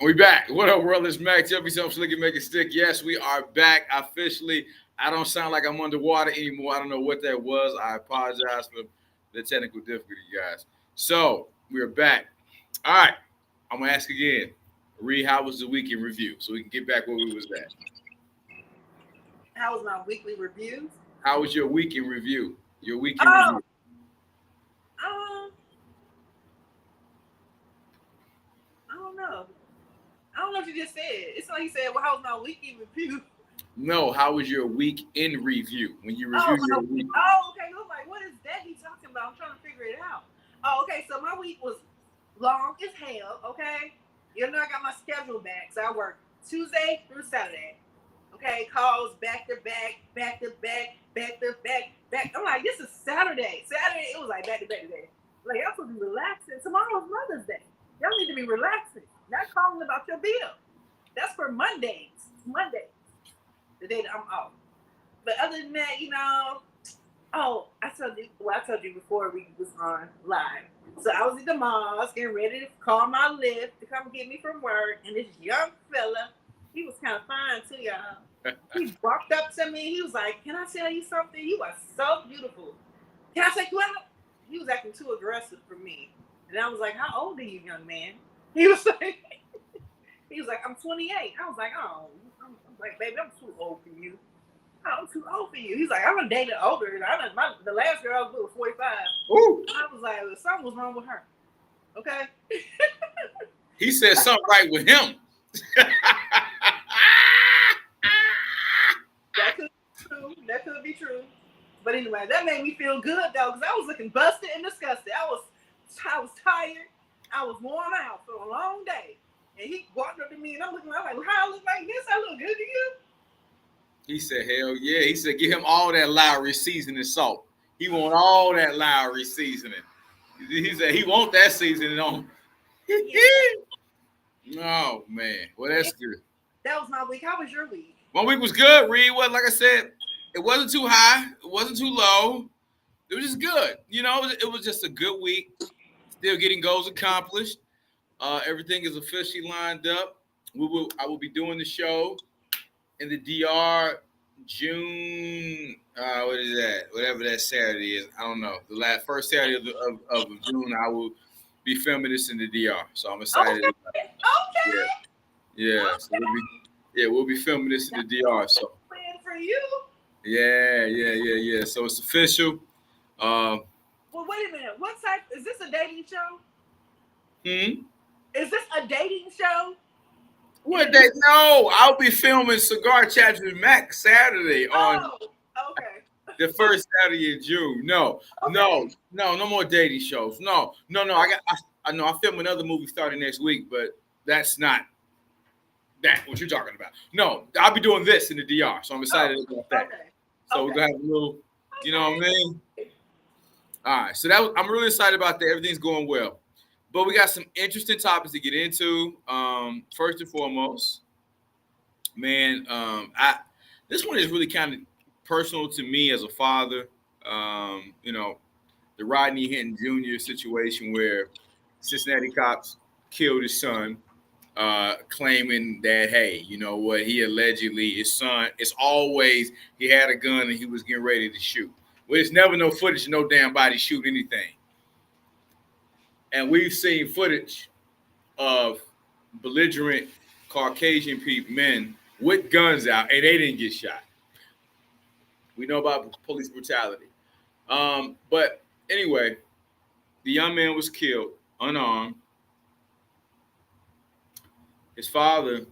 We back. What up, world? It's Mac. Tell me something slick and make it stick. Yes, we are back officially. I don't sound like I'm underwater anymore. I don't know what that was. I apologize for the technical difficulty, guys. So we're back. All right. I'm gonna ask again. Reed, how was the week in review? So we can get back where we was at. How was my weekly reviews? How was your week in review? Your week in Oh, review. um, I don't know. I don't know what you just said. It's like you said, well, how was my weekly review? No, how was your week in review? When you Oh, review your week. okay. I was like, what is that he talking about? I'm trying to figure it out. Oh, okay. So my week was long as hell. Okay, you know I got my schedule back, so I work Tuesday through Saturday. Okay, calls back to back, back to back, back to back, back. I'm like, this is Saturday. Saturday, it was like back to back today. Like, y'all supposed to be relaxing. Tomorrow's Mother's Day. Y'all need to be relaxing, not calling about your bill. That's for Mondays. Mondays, the day that I'm off. But other than that, oh, I told you before we was on live. So I was at the mall, I was getting ready to call my lift to come get me from work, and this young fella, he was kind of fine too, y'all. He walked up to me. He was like, "Can I tell you something? You are so beautiful. Can I take you out?" He was acting too aggressive for me, and I was like, "How old are you, young man?" He was like, "I'm 28." I was like, "Oh," I'm like, "Baby, I'm too old for you. I'm too old for you." He's like, "I'm gonna date an older." The last girl I was with was 45. Ooh. I was like, well, something was wrong with her. Okay. He said something right with him. That could be true. That could be true. But anyway, that made me feel good though, because I was looking busted and disgusted. I was tired. I was worn out for a long day. And he walked up to me and I'm like, well, how I look like this? I look good to you? He said, hell yeah. He said, give him all that Lowry seasoning salt. He want all that Lowry seasoning. He said he want that seasoning on. Oh, man. Well, that's good. That was my week. How was your week? My week was good, Reed. Well, like I said, it wasn't too high. It wasn't too low. It was just good. It was just a good week. Still getting goals accomplished. Everything is officially lined up. I will be doing the show in the DR June. What is that? Whatever that Saturday is, I don't know. The first Saturday of June, I will be filming this in the DR. So I'm excited. Okay. Yeah. So we'll be filming this in the DR. So Plan for you. Yeah. So it's official. Well, wait a minute. What type is this? A dating show? Hmm. Is this a dating show? What day? No, I'll be filming Cigar Chats with Mac Saturday on Okay. the first Saturday in June. No more dating shows. No. I know I film another movie starting next week, but that's not what you're talking about. No, I'll be doing this in the DR, so I'm excited about that. Okay. So we're gonna have a little, you know what I mean? All right, so I'm really excited about that. Everything's going well. But we got some interesting topics to get into. First and foremost, man, this one is really kind of personal to me as a father. The Rodney Hinton Jr. situation where Cincinnati cops killed his son, claiming that, hey, you know what, he allegedly, his son, it's always he had a gun and he was getting ready to shoot. Well, there's never no footage of no damn body shoot anything. And we've seen footage of belligerent Caucasian men with guns out, and they didn't get shot. We know about police brutality. But anyway, the young man was killed, unarmed. His father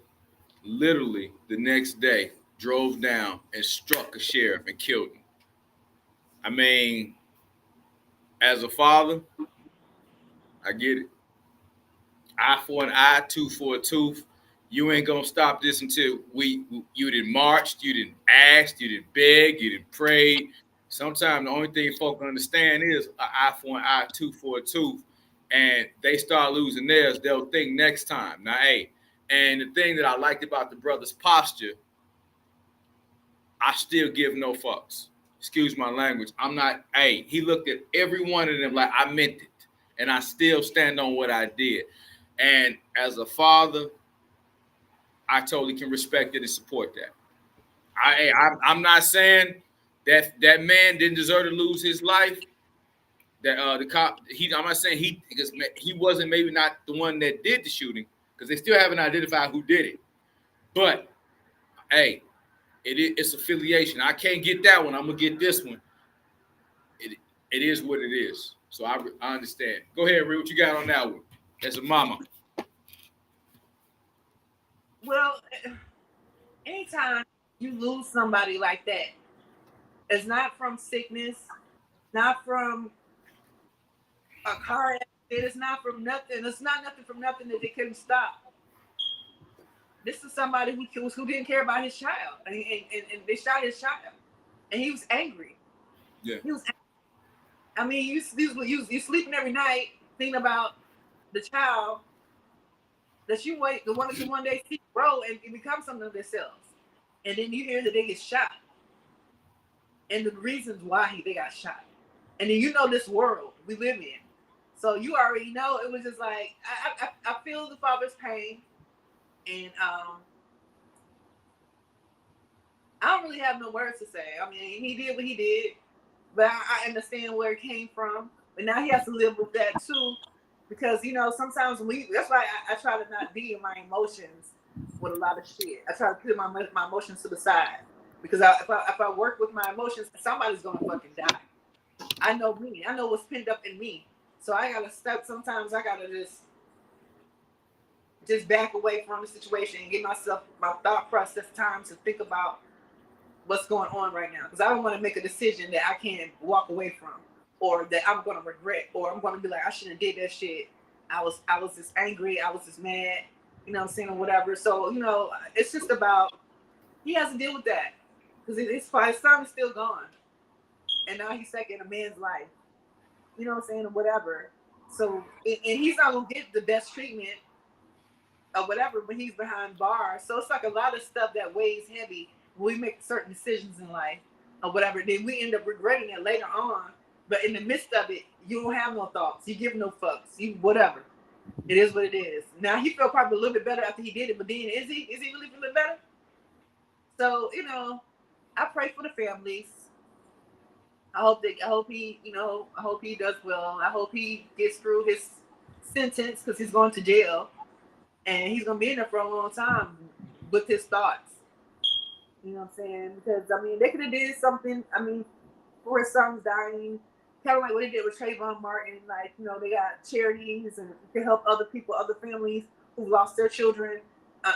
literally the next day drove down and struck a sheriff and killed him. I mean, as a father, I get it. Eye for an eye, tooth for a tooth. You ain't gonna stop this until you didn't marched, you didn't ask, you didn't beg, you didn't pray. Sometimes the only thing folk understand is an eye for an eye, tooth for a tooth, and they start losing theirs. They'll think next time. Now, hey, and the thing that I liked about the brother's posture, I still give no fucks. Excuse my language. I'm not. Hey, he looked at every one of them like I meant it, and I still stand on what I did. And as a father, I totally can respect it and support that. I'm not saying that man didn't deserve to lose his life. That the cop, I'm not saying because he wasn't maybe not the one that did the shooting because they still haven't identified who did it. But hey, it's affiliation. I can't get that one. I'm gonna get this one. It is what it is. So I understand. Go ahead, Ree. What you got on that one? As a mama. Well, anytime you lose somebody like that, it's not from sickness, not from a car accident, it's not from nothing. It's not nothing from nothing that they couldn't stop. This is somebody who didn't care about his child, and they shot his child, and he was angry. Yeah. He was. I mean, you sleeping every night thinking about the child that you wait, the one that you one day see grow and become something of themselves, and then you hear that they get shot, and the reasons why they got shot, and then you know this world we live in, so you already know. It was just like I feel the father's pain, and I don't really have no words to say. I mean, he did what he did, but I understand where it came from. But now he has to live with that too, because sometimes that's why I try to not be in my emotions with a lot of shit. I try to put my emotions to the side because if I work with my emotions, somebody's gonna fucking die. I know me. I know what's pinned up in me. So I gotta step. Sometimes I gotta just back away from the situation and give myself my thought process time to think about what's going on right now, because I don't want to make a decision that I can't walk away from, or that I'm going to regret, or I'm going to be like, I shouldn't have did that shit. I was just angry, I was just mad, what I'm saying, or whatever. So it's just about, he has to deal with that because his son is still gone, and now he's stuck in a man's life, what I'm saying, or whatever. So and he's not gonna get the best treatment or whatever when he's behind bars. So it's like a lot of stuff that weighs heavy when we make certain decisions in life or whatever. Then we end up regretting it later on. But in the midst of it, you don't have no thoughts. You give no fucks. You whatever. It is what it is. Now he felt probably a little bit better after he did it, but then is he really feeling better? So I pray for the families. I hope he does well. I hope he gets through his sentence because he's going to jail. And he's going to be in there for a long time with his thoughts. You know what I'm saying? Because, they could have did something, for his son's dying, kind of like what they did with Trayvon Martin. Like, they got charities and to help other people, other families who lost their children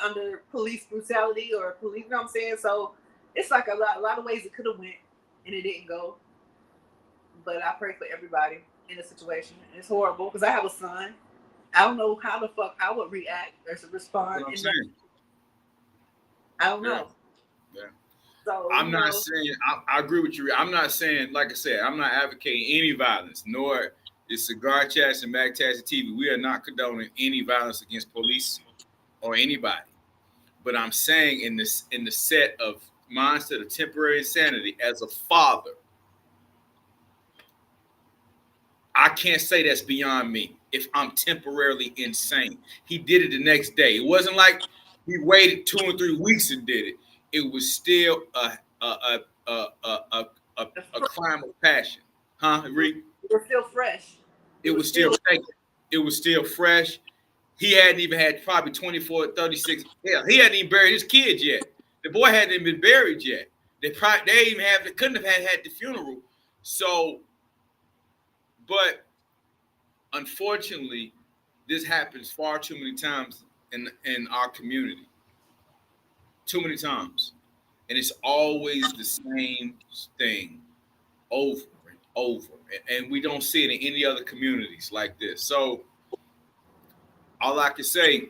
under police brutality or police, you know what I'm saying? So it's like a lot of ways it could have went and it didn't go. But I pray for everybody in the situation. It's horrible because I have a son. I don't know how the fuck I would react or to respond. I don't know. Yeah. So I'm not saying I agree with you. I'm not saying, like I said, I'm not advocating any violence, nor is Cigar Chats and Mac Taxi TV. We are not condoning any violence against police or anybody. But I'm saying in the set of mindset of temporary insanity as a father, I can't say that's beyond me if I'm temporarily insane. He did it the next day. It wasn't like he waited 2 or 3 weeks and did it. It was still a crime of passion, huh, Reed? It was still fresh. It was still fresh. He hadn't even had probably 24, 36. Hell, he hadn't even buried his kids yet. The boy hadn't even been buried yet. They couldn't have had the funeral. So, but unfortunately, this happens far too many times in our community. Too many times. And it's always the same thing over and over. And we don't see it in any other communities like this. So all I can say,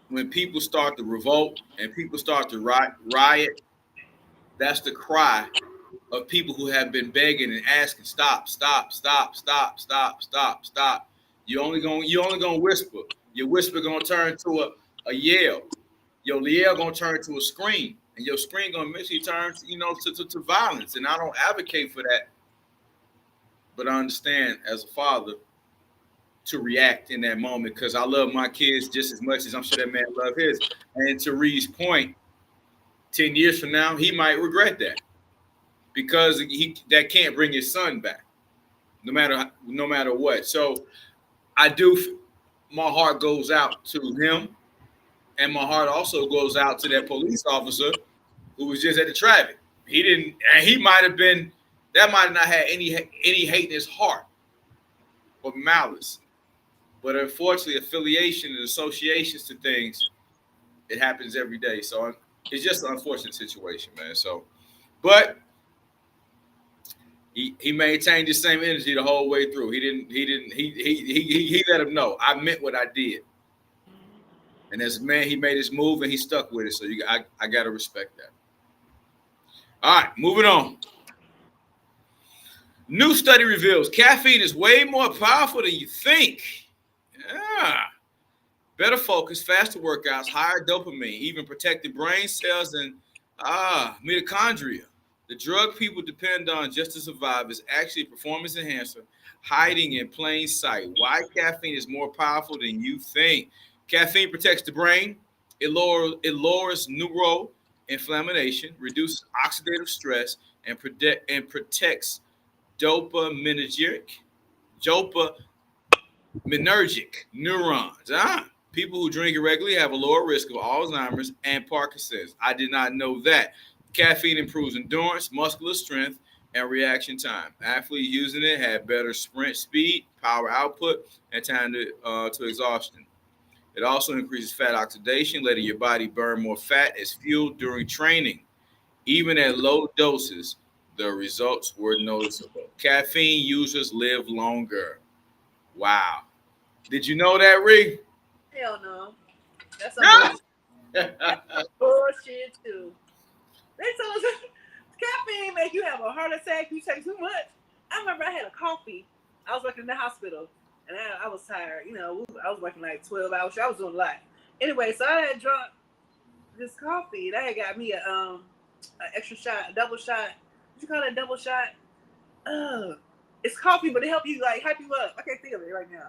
when people start to revolt and people start to riot, that's the cry of people who have been begging and asking, stop, stop, stop, stop, stop, stop, stop. You're only gonna whisper. Your whisper gonna turn to a yell. Your yell gonna turn to a scream, and your scream gonna eventually turn, to violence. And I don't advocate for that, but I understand as a father, to react in that moment because I love my kids just as much as I'm sure that man loved his. And to Reed's point, 10 years from now, he might regret that because that can't bring his son back, no matter what. So I do. My heart goes out to him, and my heart also goes out to that police officer who was just at the traffic. He didn't, and he might have been. That might have not had any hate in his heart or malice, but unfortunately, affiliation and associations to things, it happens every day. So it's just an unfortunate situation, man. So, but he maintained the same energy the whole way through. He let him know I meant what I did. And as a man, he made his move and he stuck with it. So I gotta respect that. All right, moving on. New study reveals caffeine is way more powerful than you think. Yeah. Better focus, faster workouts, higher dopamine, even protected brain cells and mitochondria. The drug people depend on just to survive is actually a performance enhancer hiding in plain sight. Why caffeine is more powerful than you think. Caffeine protects the brain. It lowers neural inflammation, reduces oxidative stress, and protects dopaminergic neurons. People who drink it regularly have a lower risk of Alzheimer's and Parkinson's. I did not know that. Caffeine improves endurance, muscular strength, and reaction time. Athletes using it have better sprint speed, power output, and time to exhaustion. It also increases fat oxidation, letting your body burn more fat as fuel during training. Even at low doses, the results were noticeable. Caffeine users live longer. Wow. Did you know that, Ree? Hell no. That's some bullshit too. They told us caffeine make you have a heart attack. You take too much. I remember I had a coffee. I was working in the hospital, and I was tired. I was working like 12 hours. I was doing a lot. Anyway, so I had drunk this coffee. That had got me an extra shot, a double shot. What you call it, a double shot? It's coffee, but it help you like hype you up. I can't think of it right now.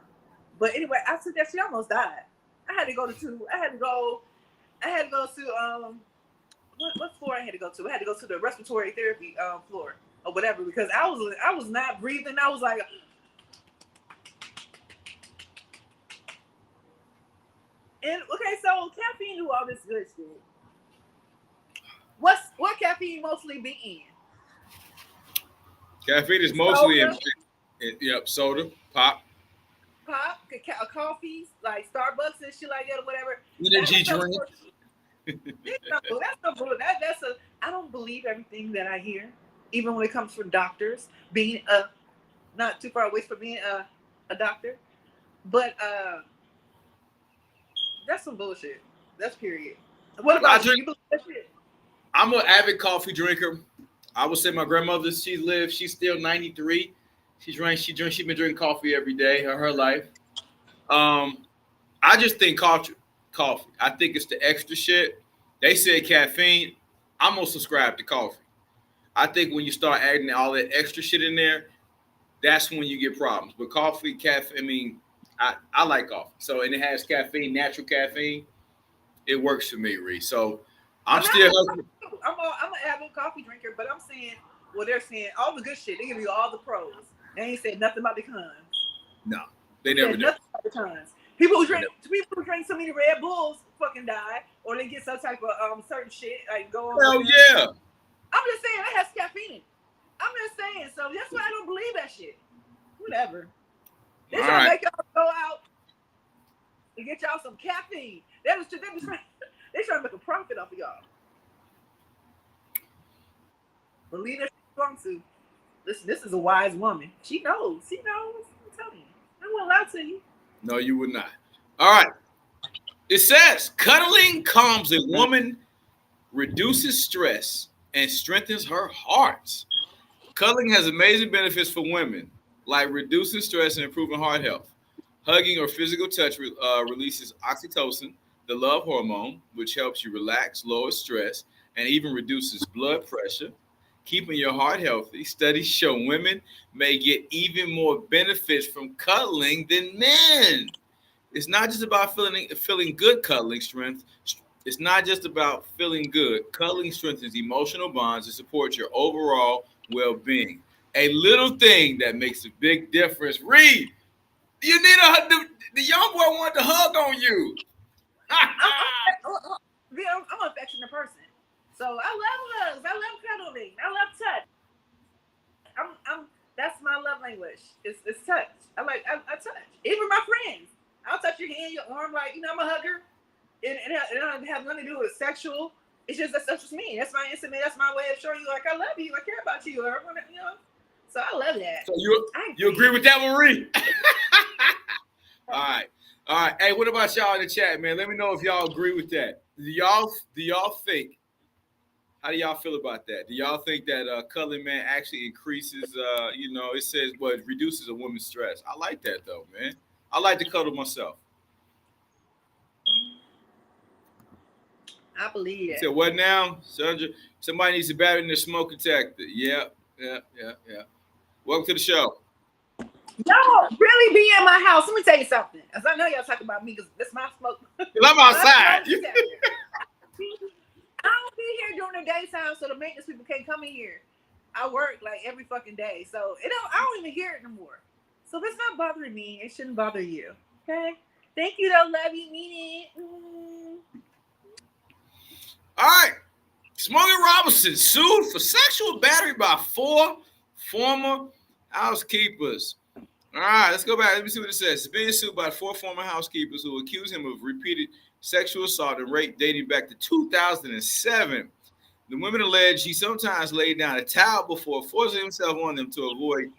But anyway, I took that shit. I almost died. I had to go to what floor I had to go to? I had to go to the respiratory therapy floor or whatever because I was not breathing. I was like, and okay, so caffeine do all this good shit. What caffeine mostly be in? Caffeine is mostly soda, pop, coffees like Starbucks and shit like that or whatever. energy drink. I don't believe everything that I hear, even when it comes from doctors. Being not too far away from being a doctor, but that's some bullshit. That's period. What about you? You believe that shit? I'm an avid coffee drinker. I would say my grandmother, she's still 93. She's been drinking coffee every day her life. I just think coffee. I think it's the extra shit. They said caffeine. I'm gonna subscribe to coffee. I think when you start adding all that extra shit in there, that's when you get problems. But caffeine. I mean, I like coffee. So and it has caffeine, natural caffeine. It works for me, Ree. So I'm an avid coffee drinker, but I'm saying they're saying all the good shit. They give you all the pros. They ain't said nothing about the cons. No, they never do. Nothing about the cons. People who drink so many Red Bulls fucking die, or they get some type of certain shit like go on. Hell yeah. I'm just saying that has caffeine. I'm just saying, so that's why I don't believe that shit. Whatever. They trying to make y'all go out and get y'all some caffeine. They trying to make a profit off of y'all. Believe that she's going to. Listen, this is a wise woman. She knows. I'm telling you. I won't lie to you. No, you would not. All right. It says cuddling calms a woman, reduces stress, and strengthens her heart. Cuddling has amazing benefits for women, like reducing stress and improving heart health. Hugging or physical touch releases oxytocin, the love hormone, which helps you relax, lower stress, and even reduces blood pressure. keeping your heart healthy. Studies show women may get even more benefits from cuddling than men. It's not just about feeling good cuddling strength. It's not just about feeling good. Cuddling strengthens emotional bonds and supports your overall well-being. A little thing that makes a big difference. Reed, you need the young boy wanted to hug on you. I'm an affectionate person, so I love hugs. I love cuddling. I love touch. I'm that's my love language. It's touch. I touch. Even my friends, I'll touch your hand, your arm, like I'm a hugger, and it don't have nothing to do with sexual. It's just that's just me. That's my intimate. That's my way of showing you like I love you, I care about you, or So I love that. So you agree with that, Marie? All right. All right. Hey, what about y'all in the chat, man? Let me know if y'all agree with that. Do y'all think? How do y'all feel about that? Do y'all think that cuddling man actually increases? It says it reduces a woman's stress. I like that though, man. I like to cuddle myself. I believe it. So what now, Sandra? Somebody needs a battery in their smoke detector. Yeah. Welcome to the show. Y'all really be in my house. Let me tell you something. As I know y'all talking about me because that's my smoke. I'm outside. I don't be here during the daytime, so the maintenance people can't come in here. I work like every fucking day, so I don't even hear it no more. So if it's not bothering me, it shouldn't bother you. Okay? Thank you, though. Love you. Mean it. All right. Smokey Robinson sued for sexual battery by 4 former housekeepers. All right, let's go back. Let me see what it says. He's being sued by 4 former housekeepers who accuse him of repeated sexual assault and rape dating back to 2007. The women allege he sometimes laid down a towel before forcing himself on them to avoid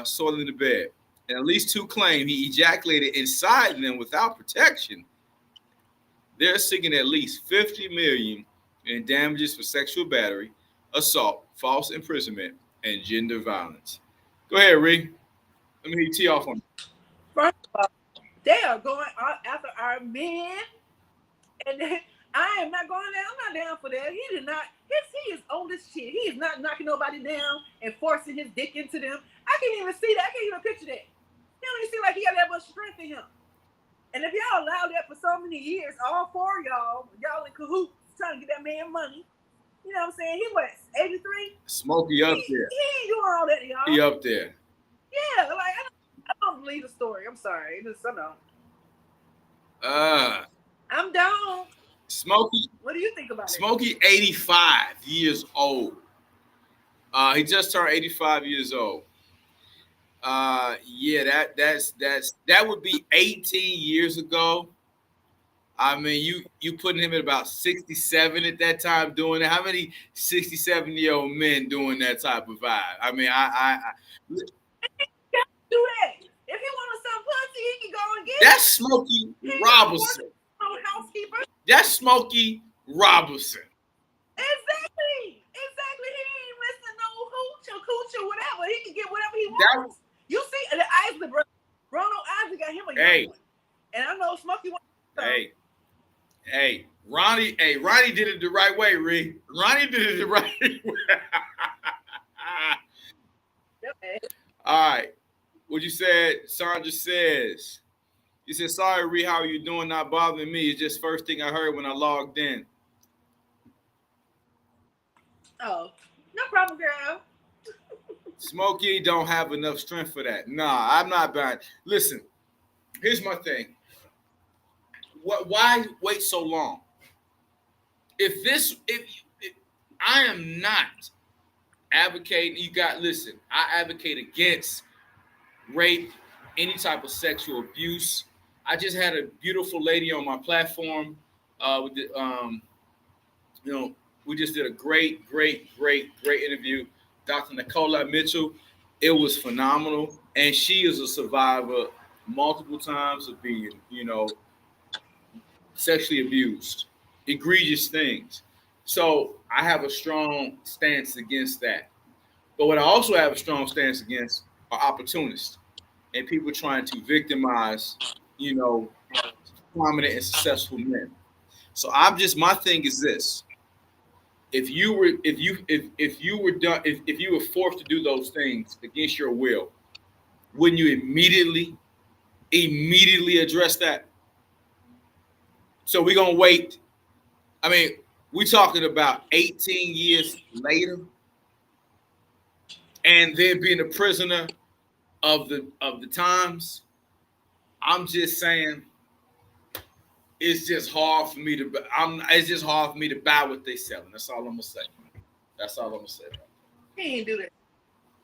soiling the bed. And at least 2 claim he ejaculated inside them without protection. They're seeking at least $50 million in damages for sexual battery, assault, false imprisonment, and gender violence. Go ahead, Ree. Let me tee off on you. First of all, they are going after our men, and I am not going there. I'm not down for that. He did not. He is old as shit. He is not knocking nobody down and forcing his dick into them. I can't even see that. I can't even picture that. He don't even seem like he got that much strength in him. And if y'all allowed that for so many years, all 4 of y'all in cahoots trying to get that man money. You know what I'm saying? He was 83. Smokey up there. He ain't doing all that, y'all. He up there. Yeah, like I don't believe the story. I'm sorry. I don't. I'm down. Smokey. What do you think about Smokey, 85 years old. He just turned 85 years old. That would be 18 years ago. I mean, you putting him at about 67 at that time doing it. How many 67-year-old men doing that type of vibe? I mean, I do that. If he wants some pussy, he can go and get that's Smokey Robinson. Housekeeper. That's Smokey Robinson. Exactly. He ain't missing no hooch or cooch or whatever. He can get whatever he wants. You see, the Isley brother, Ronald Isley got him a young one. And I know Smokey wants. Ronnie did it the right way, Ree. Ronnie did it the right way. All right. What you said, Sandra says. You said, sorry, Ree, how are you doing? Not bothering me. It's just first thing I heard when I logged in. Oh, no problem, girl. Smokey don't have enough strength for that. Nah, I'm not buying. Listen, here's my thing. Why wait so long? If I am not advocating, I advocate against rape, any type of sexual abuse. I just had a beautiful lady on my platform. We just did a great interview. Dr. Nicola Mitchell. It was phenomenal. And she is a survivor multiple times of being, sexually abused, egregious things. So I have a strong stance against that. But what I also have a strong stance against are opportunists and people trying to victimize, prominent and successful men. So my thing is this. if you were forced to do those things against your will, wouldn't you immediately address that? So we're gonna wait. I mean, we're talking about 18 years later, and then being a prisoner of the times. I'm just saying, it's just hard for me to. It's just hard for me to buy what they selling. That's all I'm gonna say. That's all I'm gonna say. He ain't do that.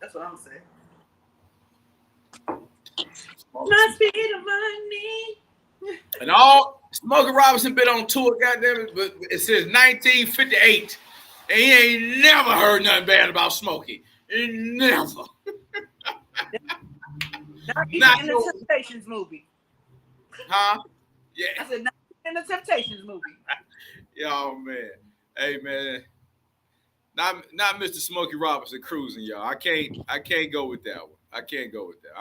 That's what I'm saying. Must be the money. And all Smokey Robinson been on tour, goddamn it, but it says 1958, and he ain't never heard nothing bad about Smokey. Never. Not in the Temptations movie. Huh? Yeah. I said not in the Temptations movie. Yo, man. Hey, man. Not Mr. Smokey Robinson cruising, y'all. I can't go with that one. I can't go with that.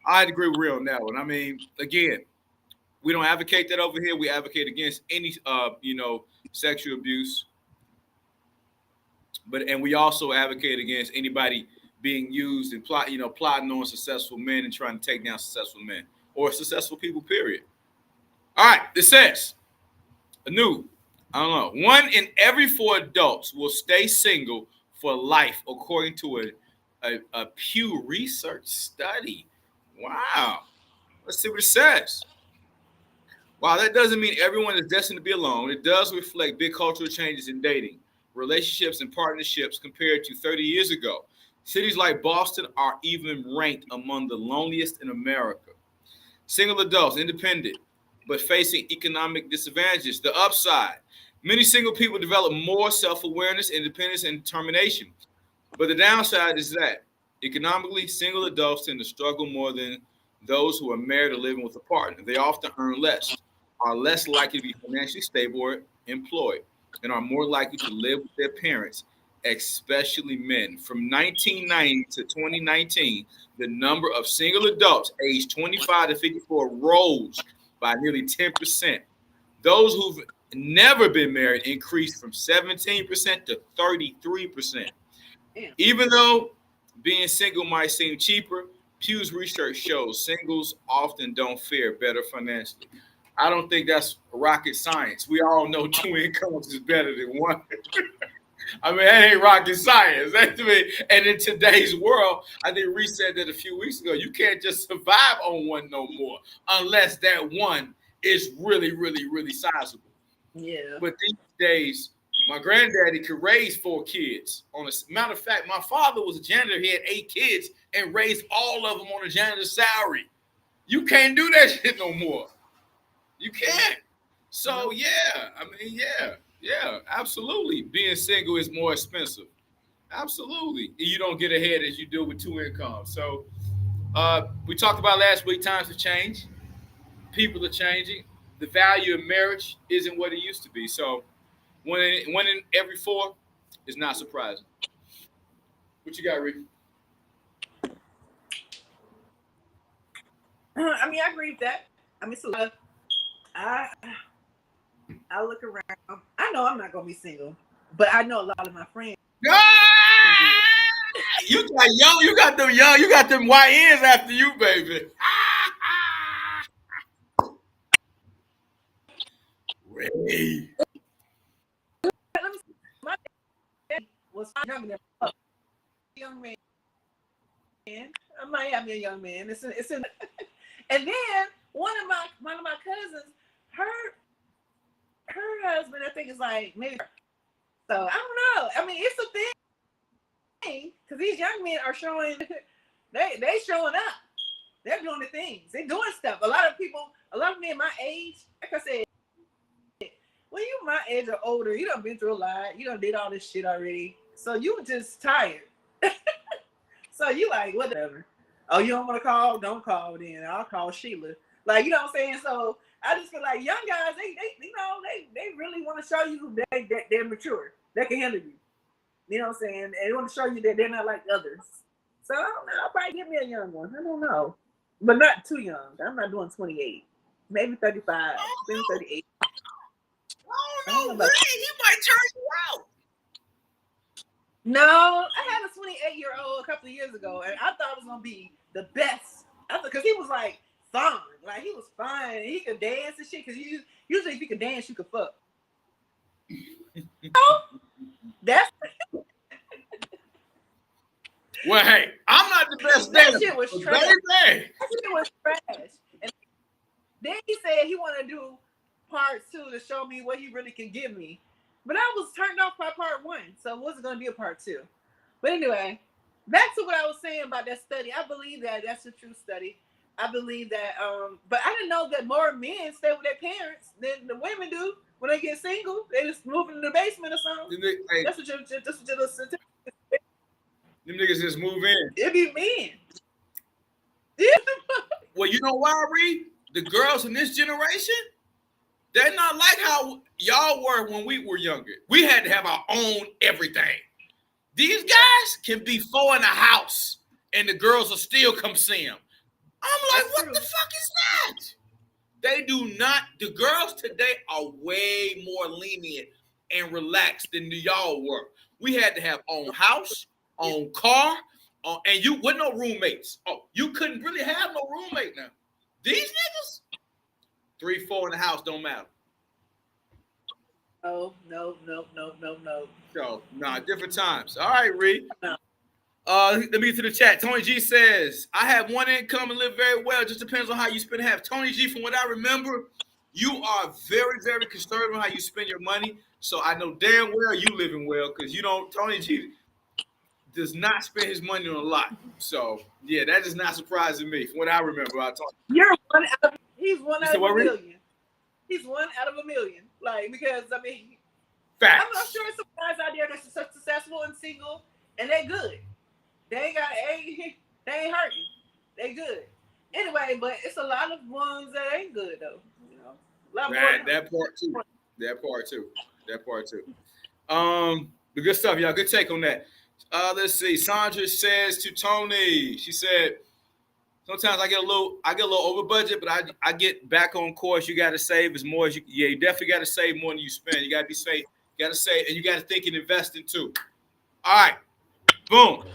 I'd agree with Real on that one. I mean, again, we don't advocate that over here. We advocate against any sexual abuse. And we also advocate against anybody being used and plotting on successful men and trying to take down successful men or successful people, period. All right, it says, I don't know, 1 in every 4 adults will stay single for life, according to a Pew Research study. Wow. Let's see what it says. While that doesn't mean everyone is destined to be alone, it does reflect big cultural changes in dating, relationships, and partnerships compared to 30 years ago. Cities like Boston are even ranked among the loneliest in America. Single adults, independent, but facing economic disadvantages. The upside: many single people develop more self-awareness, independence, and determination. But the downside is that economically, single adults tend to struggle more than those who are married or living with a partner. They often earn less, are less likely to be financially stable or employed, and are more likely to live with their parents, especially men. From 1990 to 2019, the number of single adults aged 25 to 54 rose by nearly 10%. Those who've never been married increased from 17% to 33%. Damn. Even though being single might seem cheaper, Pew's research shows singles often don't fare better financially. I don't think that's rocket science. We all know 2 incomes is better than 1. I mean, that ain't rocket science. And in today's world, I think Reese said that a few weeks ago, you can't just survive on 1 no more unless that 1 is really, really, really sizable. Yeah. But these days, my granddaddy could raise 4 kids. Matter of fact, my father was a janitor. He had 8 kids and raised all of them on a janitor's salary. You can't do that shit no more. You can't. So, yeah. I mean, yeah, absolutely. Being single is more expensive. Absolutely. You don't get ahead as you do with 2 incomes. So, we talked about last week, times have changed. People are changing. The value of marriage isn't what it used to be. So, 1 in every 4 is not surprising. What you got, Rick? I mean, I agree with that. I mean, so I look around. I know I'm not gonna be single, but I know a lot of my friends. You got them YNs after you, baby. Ray. My dad was younger than a young man. I might have me a young man. It's in, and then one of my cousins, her husband, I think is like maybe. So I don't know. I mean, it's a thing because these young men are showing. They showing up. They're doing the things. They're doing stuff. A lot of men my age, like I said, when you my age or older, you done been through a lot. You done did all this shit already. So you just tired. So you like, whatever. Oh, you don't want to call? Don't call then. I'll call Sheila. Like, you know what I'm saying? So I just feel like young guys, they really want to show you they're mature. They can handle you. You know what I'm saying? And they want to show you that they're not like others. So I don't know. I'll probably give me a young one. I don't know. But not too young. I'm not doing 28. Maybe 35. Maybe 38. I don't know, Reed. He might turn you out. No, I had a 28-year-old a couple of years ago, and I thought it was gonna be the best. I thought because he was like fun, like he was fun, and he could dance and shit. Because usually if you could dance, you could fuck. That's well, hey, I'm not the best that dancer. shit was trash. That shit was trash. And then he said he wanted to do part 2 to show me what he really can give me. But I was turned off by part 1, so it wasn't going to be a part 2. But anyway, back to what I was saying about that study. I believe that that's a true study. I believe that, but I didn't know that more men stay with their parents than the women do when they get single. They just move into the basement or something. Hey, that's what your them niggas just move in. It be men. Well, you know why, Reed? The girls in this generation, they're not like how y'all were when we were younger. We had to have our own everything. These guys can be 4 in a house, and the girls will still come see them. I'm like, what the fuck is that? They do not. The girls today are way more lenient and relaxed than y'all were. We had to have own house, own car, and you with no roommates. Oh, you couldn't really have no roommate now. These niggas, 3, 4 in the house don't matter. Oh, no. So, different times. All right, Reed. Let me get to the chat. Tony G says, I have one income and live very well. It just depends on how you spend half. Tony G, from what I remember, you are very, very conservative on how you spend your money. So I know damn well you living well because you don't. Tony G does not spend his money on a lot. So, yeah, that is not surprising me. From what I remember, He's one out of a million. He's 1 out of a million. Like, because, I mean, facts. I'm sure some guys out there that's successful and single, and they good. They ain't hurting. They good. Anyway, but it's a lot of ones that ain't good, though. You know, that part too. The good stuff, y'all. Good take on that. Let's see. Sandra says to Tony, she said, sometimes I get a little over budget, but I get back on course. You got to save as more as you. Yeah, you definitely got to save more than you spend. You got to be safe. You got to save, and you got to think and invest in too. All right, boom.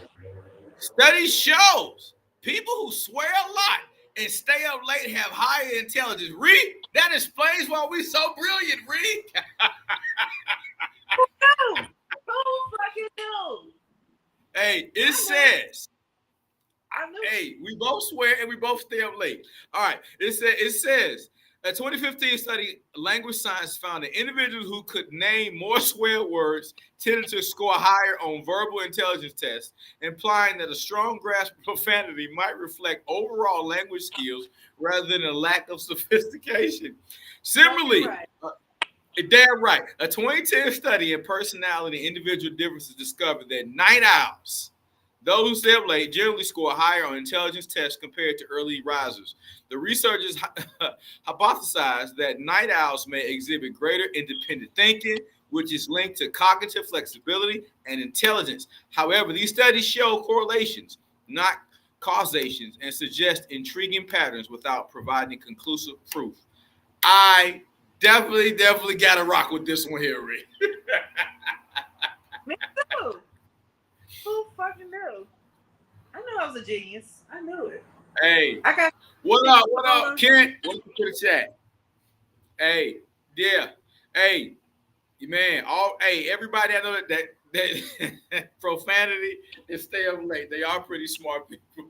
Study shows people who swear a lot and stay up late have higher intelligence. Reed, that explains why we're so brilliant, Reed. Who fucking knows? Hey, it says. Hey, we both swear and we both stay up late. All right. It says a 2015 study, language science found that individuals who could name more swear words tended to score higher on verbal intelligence tests, implying that a strong grasp of profanity might reflect overall language skills rather than a lack of sophistication. Similarly, damn right, a 2010 study in personality and individual differences discovered that night owls, those who stay up late, generally score higher on intelligence tests compared to early risers. The researchers hypothesized that night owls may exhibit greater independent thinking, which is linked to cognitive flexibility and intelligence. However, these studies show correlations, not causations, and suggest intriguing patterns without providing conclusive proof. I definitely got to rock with this one here, Rick. Me too. Who fucking knew? I knew I was a genius. I knew it. Hey, what up, Kent? Welcome to the chat. Hey, yeah, hey, man, everybody I know that profanity and stay up late. They are pretty smart people.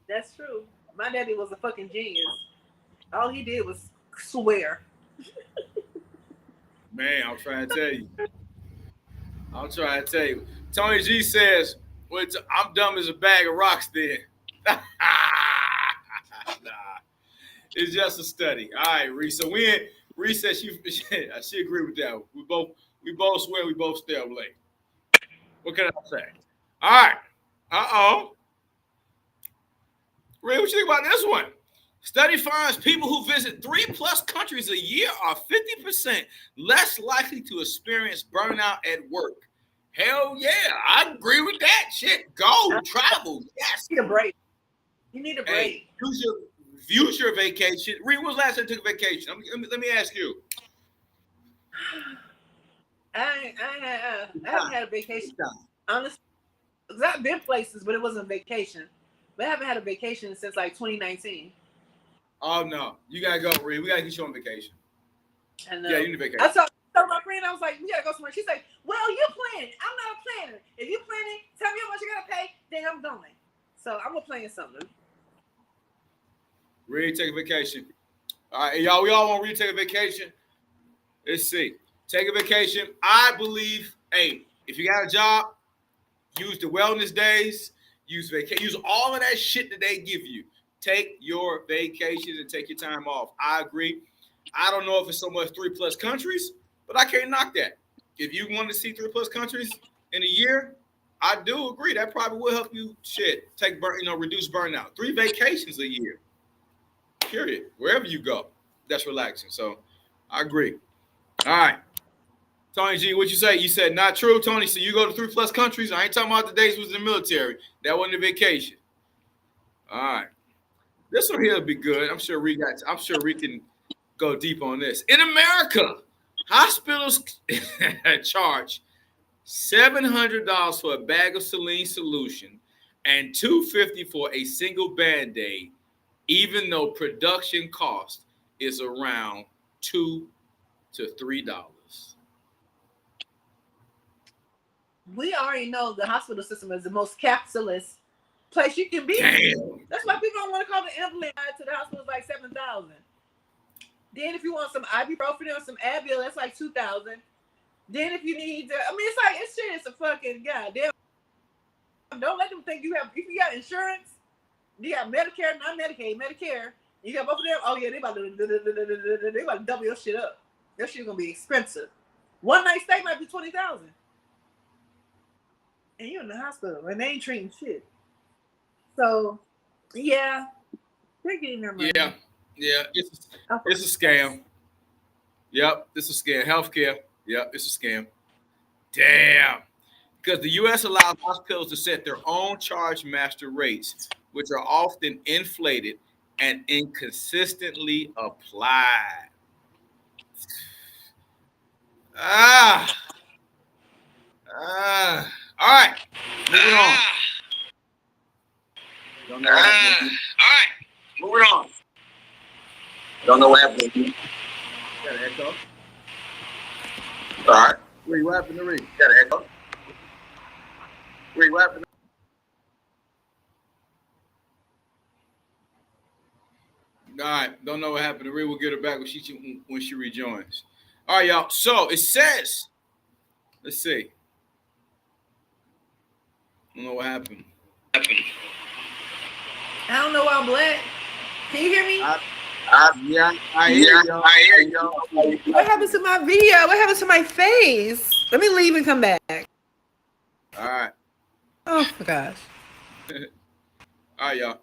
That's true. My daddy was a fucking genius. All he did was swear. Man, I'm trying to tell you. Tony G says, well, I'm dumb as a bag of rocks then. Nah, it's just a study. All right, Reese. So Reese said she agree with that. We both swear, we both stay up late. What can I say? All right. Ray, what you think about this one? Study finds people who visit 3+ countries a year are 50% less likely to experience burnout at work. Hell yeah, I agree with that. Shit, go travel. Yes. You need a break. You need a break. Hey, use your vacation. Reed, when was the last time you took a vacation? Let me ask you. I haven't had a vacation. Honestly, because I've been places, but it wasn't a vacation. But I haven't had a vacation since like 2019. Oh no, you gotta go, Reed. We gotta get you on vacation. I know. Yeah, you need a vacation. I told my friend, I was like, we gotta go somewhere. She's like, well, you plan it. I'm not a planner. If you plan it, tell me how much you gotta pay, then I'm going. So I'm gonna plan something. Reed, take a vacation. All right, y'all. We all want Reed to take a vacation. Let's see. Take a vacation. I believe. Hey, if you got a job, use the wellness days. Use vacation. Use all of that shit that they give you. Take your vacations and take your time off. I agree. I don't know if it's so much 3+ countries, but I can't knock that. If you want to see 3+ countries in a year, I do agree. That probably will help you reduce burnout. 3 vacations a year. Period. Wherever you go, that's relaxing. So I agree. All right. Tony G, what you say? You said not true, Tony. So you go to 3+ countries. I ain't talking about the days was in the military. That wasn't a vacation. All right. This one here will be good. I'm sure we can go deep on this. In America, hospitals charge $700 for a bag of saline solution and $250 for a single Band-Aid, even though production cost is around $2 to $3. We already know the hospital system is the most capitalist place you can be. Damn. That's why people don't want to call the ambulance to the hospital. It's like $7,000. Then if you want some ibuprofen or some Advil, that's like $2,000. Then if you need it's like it's shit. It's a fucking goddamn. Don't let them think you have. If you got insurance, you got Medicare, not Medicaid, Medicare. You got both of them. Oh yeah, they about to double your shit up. Your shit gonna be expensive. One night stay might be $20,000, and you're in the hospital and they ain't treating shit. So, yeah, they're getting their money. Yeah, it's a scam. Yep, it's a scam. Healthcare. Yep, it's a scam. Damn. Because the U.S. allows hospitals to set their own charge master rates, which are often inflated and inconsistently applied. All right. Moving on. Don't know what happened. All right. Moving on. Don't know what happened. Got an echo. All right. Wait, what happened to Reed? Got an echo. Wait, what happened? All right, don't know what happened to Reed. We'll get her back when she rejoins. All right, y'all. So it says, let's see. I don't know what happened. I don't know why I'm black. Can you hear me? Yeah, I hear you. What happened to my video? What happened to my face? Let me leave and come back. All right. Oh my gosh. All right, y'all.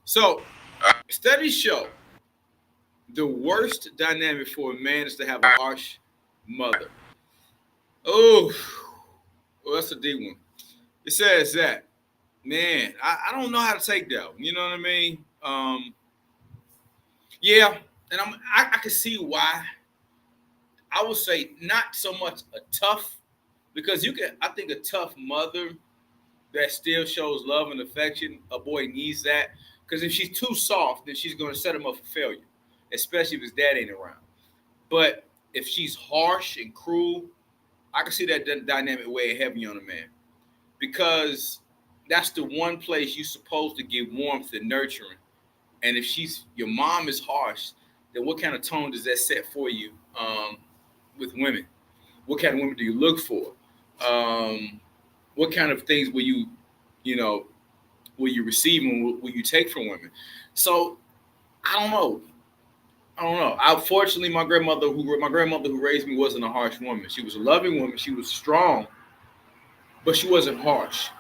So studies show the worst dynamic for a man is to have a harsh mother. Oh, well, that's a deep one. It says that, man, I don't know how to take that one. You know what I mean? Yeah, and I can see why. I would say not so much a tough, because I think a tough mother that still shows love and affection, a boy needs that. Because if she's too soft, then she's going to set him up for failure, especially if his dad ain't around. But if she's harsh and cruel, I can see that dynamic weighing heavy on a man, because that's the one place you're supposed to give warmth and nurturing. And if your mom is harsh, then what kind of tone does that set for you with women? What kind of women do you look for? What kind of things will you receive and will you take from women? So I don't know. Unfortunately, my grandmother who raised me wasn't a harsh woman. She was a loving woman. She was strong, but she wasn't harsh.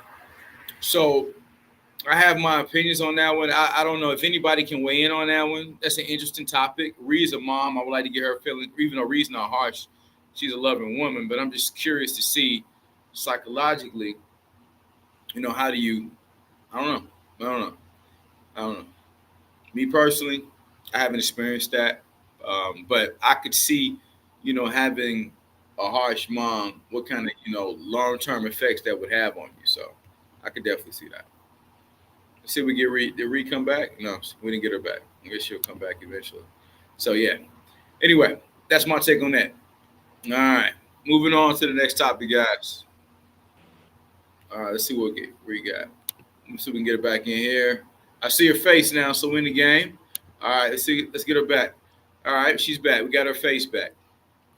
So I have my opinions on that one. I don't know if anybody can weigh in on that one. That's an interesting topic. Reed's a mom. I would like to get her feeling, even though Reed's not harsh. She's a loving woman, but I'm just curious to see psychologically, how do you, I don't know. Me personally, I haven't experienced that. But I could see, having a harsh mom, what kind of long-term effects that would have on you. So I could definitely see that. Let's see if we get Reed. Did Reed come back? No, we didn't get her back. I guess she'll come back eventually. So yeah. Anyway, that's my take on that. All right, moving on to the next topic, guys. All right, let's see what we got. Let's see if we can get her back in here. I see her face now, so we're in the game. All right, let's see. Let's get her back. All right, she's back. We got her face back.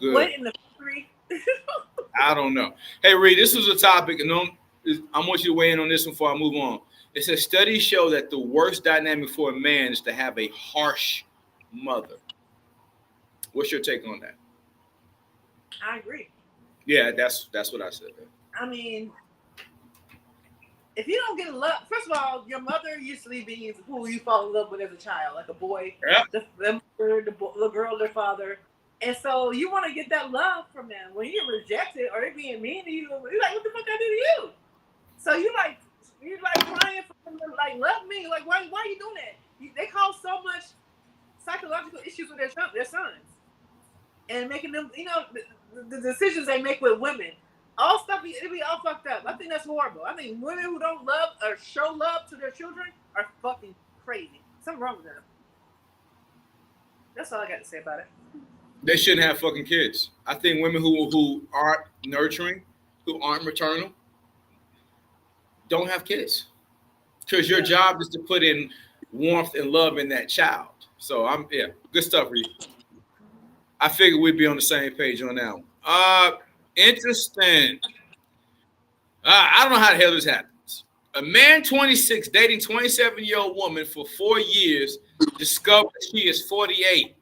Good. What in the three? I don't know. Hey, Reed, this was a topic, and I want you to weigh in on this one before I move on. It says studies show that the worst dynamic for a man is to have a harsh mother. What's your take on that? I agree. Yeah, that's what I said. I mean, if you don't get love, first of all, your mother usually means who you fall in love with as a child, like a boy, Yeah. the girl, their father. And so you want to get that love from them. When you reject it or they're being mean to you, you're like, what the fuck I did to you? So you're like crying for them to like love me. Like, why are you doing that? They cause so much psychological issues with their sons. And making them, the decisions they make with women. All stuff, it be all fucked up. I think that's horrible. I think women who don't love or show love to their children are fucking crazy. Something wrong with them. That's all I got to say about it. They shouldn't have fucking kids. I think women who aren't nurturing, who aren't maternal, don't have kids. Because your job is to put in warmth and love in that child. So good stuff, Reed. I figured we'd be on the same page on that one. Interesting. I don't know how the hell this happens. A man 26 dating 27-year-old woman for 4 years discovered she is 48.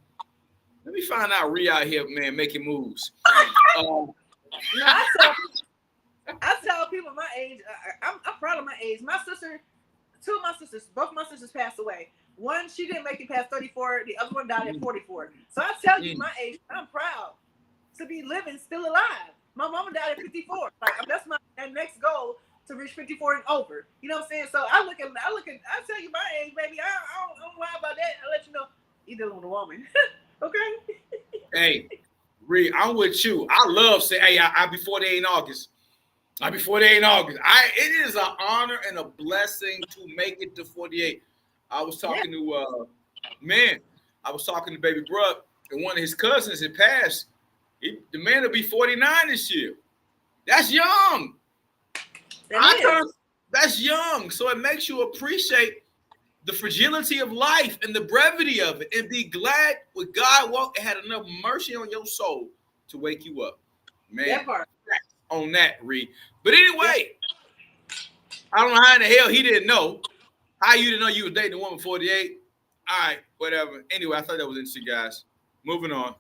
Let me find out Ree out here, man, making moves. I tell people my age. I'm proud of my age. My sister, both my sisters passed away. One, she didn't make it past 34. The other one died at 44. So I tell you my age. I'm proud to be living, still alive. My mama died at 54. Like that's my next goal, to reach 54 and over. You know what I'm saying? So I tell you my age, baby. I don't lie about that. I'll let you know. You dealing with a woman. Okay. Hey, Ree, I'm with you. I love saying, hey, I'll be 48 in August. I'll be 48 in August. It is an honor and a blessing to make it to 48. I was talking to Baby Bruh, and one of his cousins had passed. The man will be 49 this year. That's young. That's young. So it makes you appreciate the fragility of life and the brevity of it, and be glad with God had enough mercy on your soul to wake you up. Man, that part. On that, Reed. But anyway, I don't know how in the hell he didn't know. How you didn't know you was dating a woman 48? All right, whatever. Anyway, I thought that was interesting, guys. Moving on.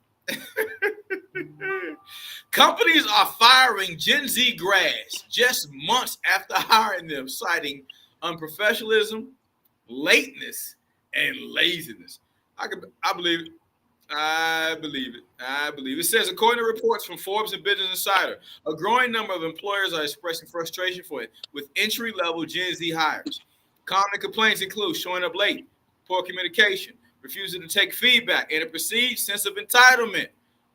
Companies are firing Gen Z grads just months after hiring them, citing unprofessionalism, lateness, and laziness. I believe it. I believe it. It says, according to reports from Forbes and Business Insider, a growing number of employers are expressing frustration with entry-level Gen Z hires. Common complaints include showing up late, poor communication, refusing to take feedback, and a perceived sense of entitlement.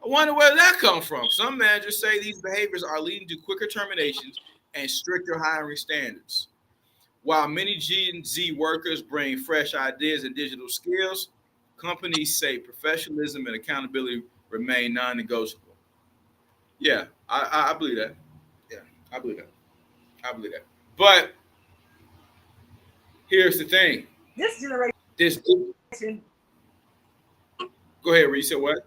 I wonder where that comes from. Some managers say these behaviors are leading to quicker terminations and stricter hiring standards. While many Gen Z workers bring fresh ideas and digital skills, companies say professionalism and accountability remain non-negotiable. Yeah, I believe that. Yeah, I believe that. But here's the thing. This generation. Go ahead, Reese. What?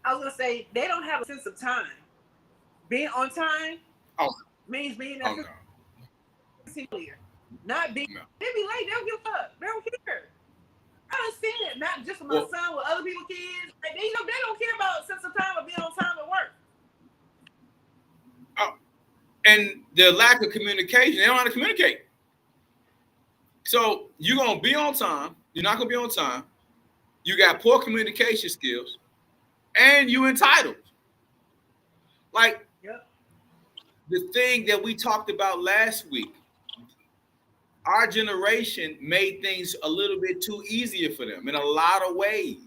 I was gonna say they don't have a sense of time. Being on time means being there. Not being. They be late. They don't give a fuck. They don't care. I done seen it. Not just with my son, with other people's kids. Like, they don't care about sense of time or being on time at work. And the lack of communication. They don't know how to communicate. So you're gonna be on time. You're not gonna be on time. You got poor communication skills, and you entitled. Like the thing that we talked about last week. Our generation made things a little bit too easier for them in a lot of ways.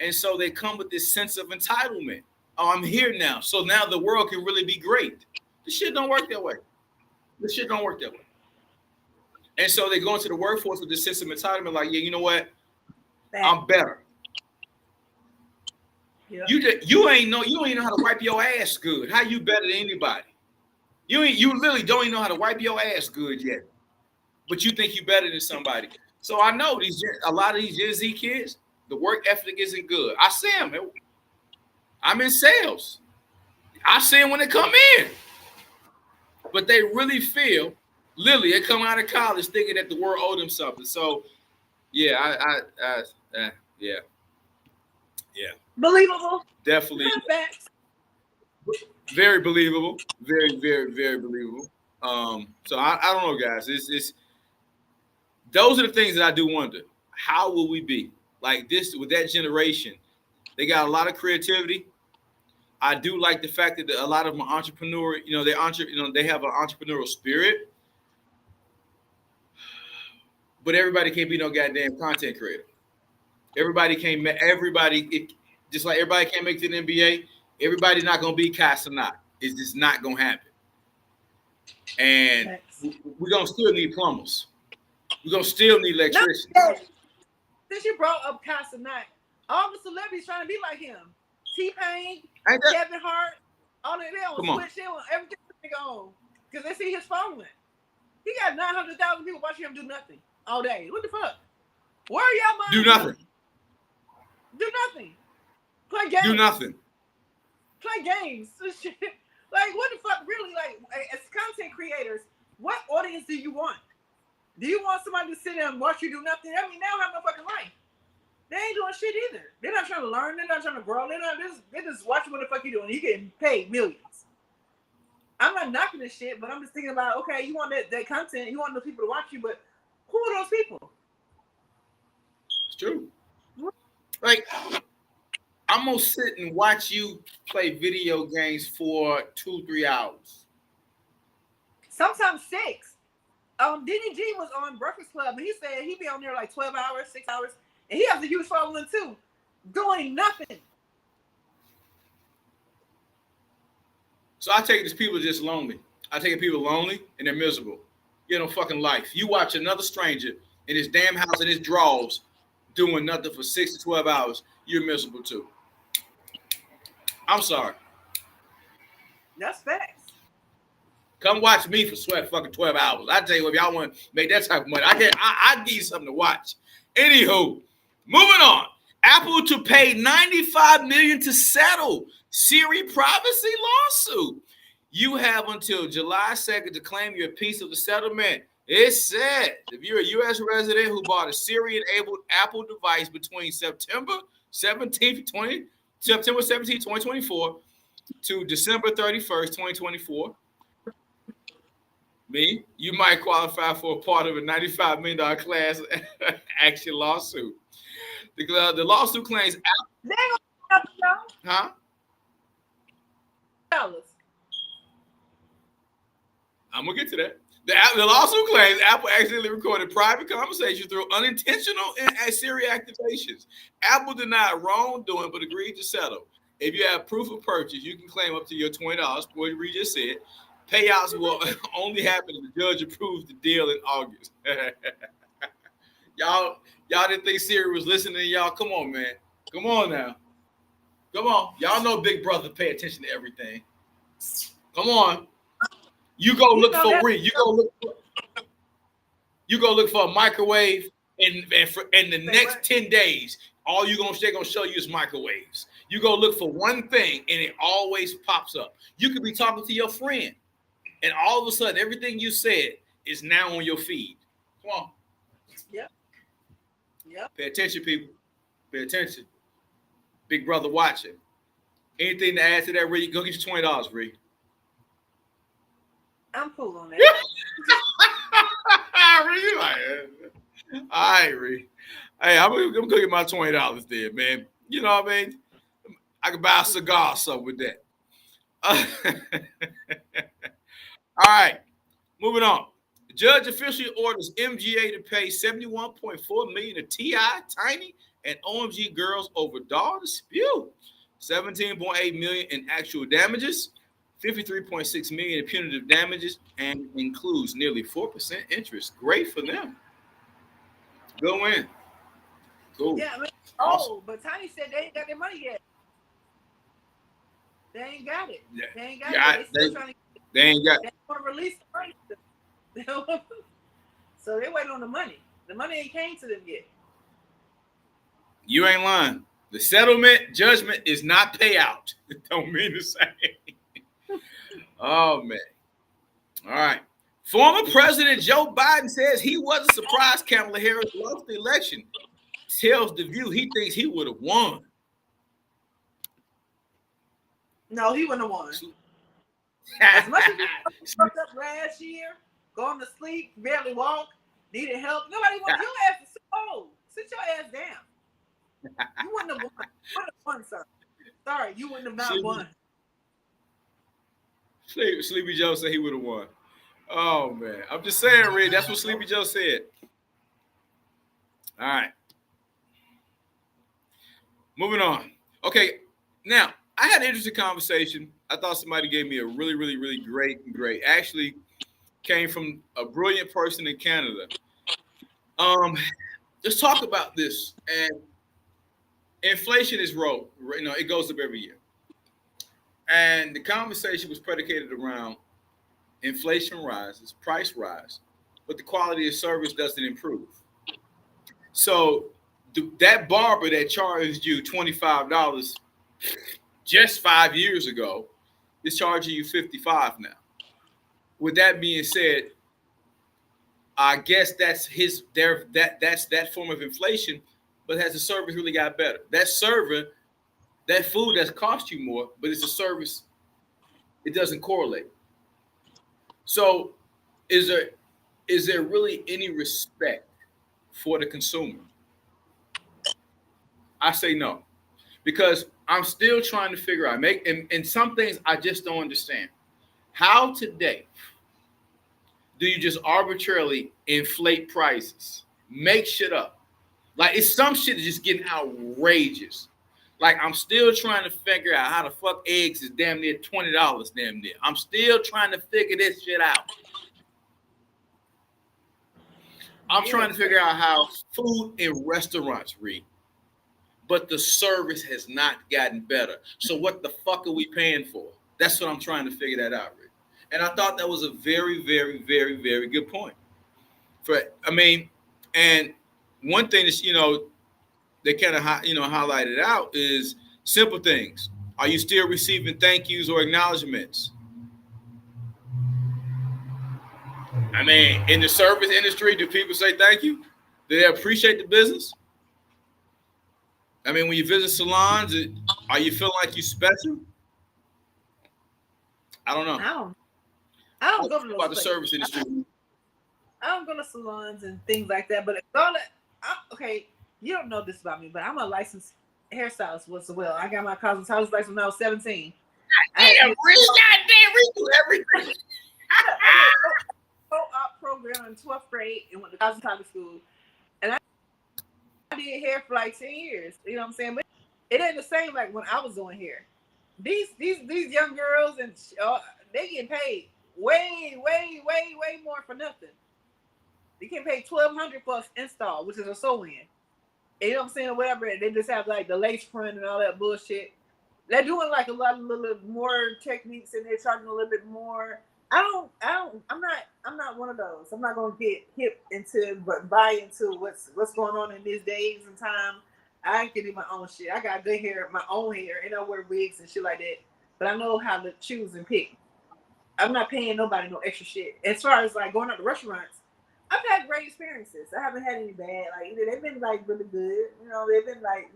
And so they come with this sense of entitlement. Oh, I'm here now. So now the world can really be great. This shit don't work that way. This shit don't work that way. And so they go into the workforce with this sense of entitlement, like, yeah, you know what? I'm better. Yeah. You don't even know how to wipe your ass good. How you better than anybody? You literally don't even know how to wipe your ass good yet. But you think you better than somebody. So I know a lot of these Gen Z kids, the work ethic isn't good. I see them. I'm in sales. I see them when they come in. But they really feel, literally, they come out of college thinking that the world owed them something. So, yeah, yeah. Believable. Definitely. Facts. Very believable. Very, very, very believable. So I don't know, guys. It's those are the things that I do wonder. How will we be like this with that generation? They got a lot of creativity. I do like the fact that a lot of them are entrepreneur. They have an entrepreneurial spirit. But everybody can't be no goddamn content creator. Everybody can't. Just like everybody can't make it to the NBA. Everybody's not gonna be Casanat. It's just not gonna happen. And we're gonna still need plumbers. We're gonna still need electricians. Since you brought up Casanat, all the celebrities trying to be like him. T-Pain, Kevin Hart, all of them on Switch, everything on because they see his following. He got 900,000 people watching him do nothing all day. What the fuck? Where are y'all mind? Do nothing. Do nothing. Play games. Do nothing. Play games. Like, what the fuck? Really, like, as content creators, what audience do you want? Do you want somebody to sit there and watch you do nothing? I mean, they don't have no fucking life. They ain't doing shit either. They're not trying to learn. They're not trying to grow. They're just watching what the fuck you doing. You getting paid millions. I'm not knocking this shit, but I'm just thinking about, okay, you want that content, you want those people to watch you, but who are those people? It's true. Like, I'm gonna sit and watch you play video games for 2-3 hours. Sometimes 6. Diddy G was on Breakfast Club, and he said he'd be on there like 12 hours, 6 hours, and he has a huge following too, doing nothing. So I take it as people are just lonely. I take it people are lonely and they're miserable. You know, fucking life. You watch another stranger in his damn house in his drawers doing nothing for 6 to 12 hours, you're miserable too. I'm sorry. That's facts. Come watch me for fucking 12 hours. I tell you what, if y'all want to make that type of money, I give you something to watch. Anywho, moving on. Apple to pay $95 million to settle Siri privacy lawsuit. You have until July 2nd to claim your piece of the settlement. It says if you're a U.S. resident who bought a Siri-enabled Apple device between September 17, 2024 to December 31st, 2024, you might qualify for a part of a $95 million class action lawsuit. The lawsuit claims Apple. Huh? I'm going to get to that. The lawsuit claims Apple accidentally recorded private conversations through unintentional Siri activations. Apple denied wrongdoing but agreed to settle. If you have proof of purchase, you can claim up to your $20, what we just said. Payouts will only happen if the judge approves the deal in August. Y'all didn't think Siri was listening to y'all? Come on, man. Come on now. Come on. Y'all know Big Brother pay attention to everything. Come on. You go look for Ree. You go look for a microwave in the next 10 days. All they're gonna show you is microwaves. You go look for one thing and it always pops up. You could be talking to your friend, and all of a sudden everything you said is now on your feed. Come on. Yep. Pay attention, people. Pay attention. Big Brother watching. Anything to add to that, Ree? Go get your $20, Ree. I'm cool on that. Ree, all right, Ree. Hey, I'm gonna go get my $20 there, man. You know what I mean? I can buy a cigar or something with that. All right, moving on. The judge officially orders MGA to pay $71.4 million to T.I., Tiny, and OMG Girls over doll dispute. $17.8 million in actual damages, $53.6 million in punitive damages, and includes nearly 4% interest. Great for them. Go in. Cool. Yeah, I mean, Awesome. but Tiny said they ain't got their money yet. They ain't got it. Yeah. They ain't got Yeah, it. They still trying to. they ain't got. They want to release the money. So they waiting on the money. The money ain't came to them yet. You ain't lying. The settlement judgment is not payout. It don't mean the same. Oh man. All right. Former President Joe Biden says he wasn't surprised Kamala Harris lost the election. Tells The View he thinks he would have won. No, he wouldn't have won. As much as he fucked up last year, going to sleep, barely walk, needed help. Nobody wanted your ass to sit your ass down. You wouldn't have won. You wouldn't have won, sir. Sorry, you wouldn't have not won. Sleepy Joe said he would have won. Oh man. I'm just saying, Red. That's what Sleepy Joe said. All right. Moving on. Okay. Now, I had an interesting conversation. I thought somebody gave me a really, really, really great. Actually, came from a brilliant person in Canada. Let's talk about this. And inflation is real. It goes up every year. And the conversation was predicated around inflation rises, price rise, but the quality of service doesn't improve. So that barber that charged you $25 just 5 years ago is charging you $55 now. With that being said, I guess that's that form of inflation, but has the service really got better? That server, that food that's cost you more, but it's a service, it doesn't correlate. So is there really any respect for the consumer? I say no. Because I'm still trying to figure out, and some things I just don't understand. How today do you just arbitrarily inflate prices, make shit up? Like, it's some shit that's just getting outrageous. Like, I'm still trying to figure out how the fuck eggs is damn near $20 damn near. I'm still trying to figure this shit out. I'm trying to figure out how food in restaurants read, but the service has not gotten better. So what the fuck are we paying for? That's what I'm trying to figure that out, Rick. And I thought that was a very, very, very, very good point. And one thing that's, they kind of highlighted out is simple things. Are you still receiving thank yous or acknowledgments? I mean, in the service industry, do people say thank you? Do they appreciate the business? I mean, when you visit salons, are you feeling like you're special? I don't know. I don't go to those about places. The service industry. I don't go to salons and things like that. But all that, okay, you don't know this about me, but I'm a licensed hairstylist as well. I got my cosmetology license when I was 17. We do everything. I did co-op program in 12th grade and went to cosmetology school. And I did hair for like 10 years. You know what I'm saying? But it ain't the same like when I was doing hair. These young girls, and they getting paid way more for nothing. They can pay $1,200 for install, which is a sew-in. You know what I'm saying? Whatever. They just have like the lace front and all that bullshit. They're doing like a lot of little more techniques, and they're charging a little bit more. I'm not one of those. I'm not gonna get hip into, but buy into what's going on in these days and time. I can do my own shit. I got good hair, my own hair, and I wear wigs and shit like that. But I know how to choose and pick. I'm not paying nobody no extra shit. As far as like going out to restaurants, I've had great experiences. I haven't had any bad. Like, either they've been like really good. They've been like,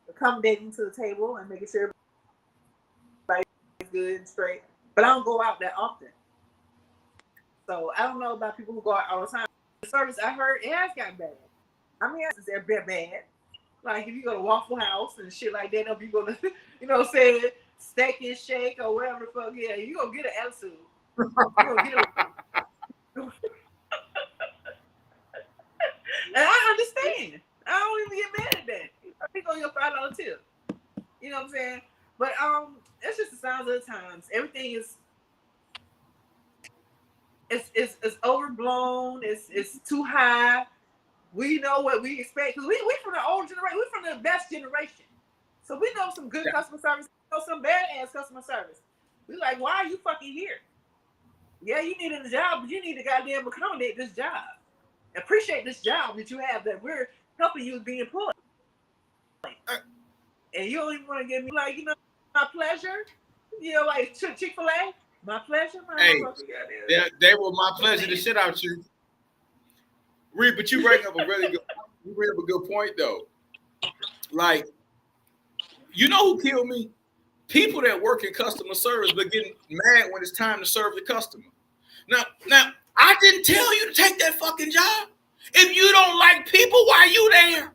accommodating to the table and making sure everybody's good and straight. But I don't go out that often. So I don't know about people who go out all the time. The service, I heard, it has gotten bad. I mean, they're bad. Like, if you go to Waffle House and shit like that, if you go to, say Steak and Shake or whatever the fuck, yeah, you gonna get an attitude. You gonna get and I understand. I don't even get mad at that. I think on your $5 tip. You know what I'm saying? But it's just the signs of the times. Everything is it's overblown. It's too high. We know what we expect because we from the old generation. We from the best generation, so we know some good customer service. We know some bad ass customer service. We like, why are you fucking here? Yeah, you needed a job, but you need to goddamn accommodate this job. Appreciate this job that you have that we're helping you be employed. And you don't even want to give me like, my pleasure. Like Chick-fil-A, my pleasure. Hey, they were my pleasure to shit out you. Reed, but you bring up a good point though. Like, you know who killed me? People that work in customer service but getting mad when it's time to serve the customer. Now, I didn't tell you to take that fucking job. If you don't like people, why are you there?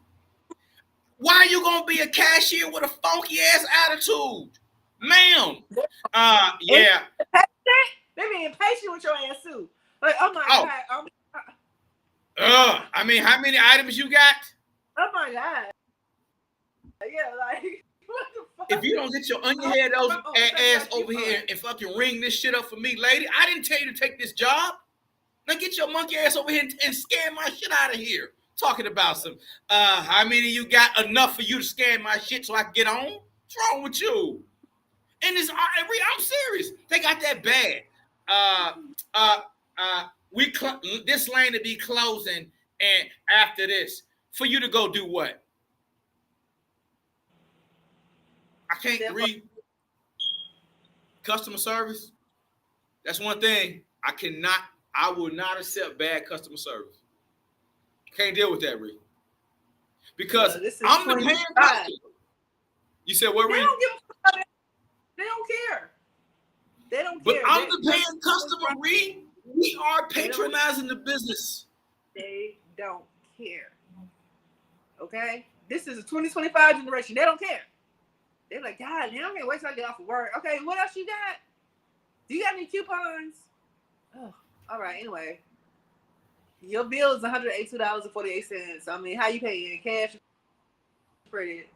Why are you gonna be a cashier with a funky ass attitude, ma'am? Yeah. They be impatient with your ass too. Like, oh my God. I mean, how many items you got? Oh my God. Yeah, like. If you don't get your onion head ass over here and fucking ring this shit up for me, lady, I didn't tell you to take this job. Now get your monkey ass over here and scan my shit out of here. Talking about some, how many of you got enough for you to scan my shit so I can get on? What's wrong with you? And I'm serious. They got that bad. This lane to be closing, and after this, for you to go do what? I can't read customer service. That's one thing I will not accept bad customer service. Can't deal with that, Reed. Because I'm the paying customer. You said what, Reed? They don't care. They don't care. But I'm the paying customer, Reed. We are patronizing the business. They don't care. Okay? This is a 2025 generation. They don't care. They're like, God, damn, I can't wait till I get off of work. Okay, what else you got? Do you got any coupons? Oh, all right, anyway. Your bill is $182.48. I mean, how you paying? Cash or credit?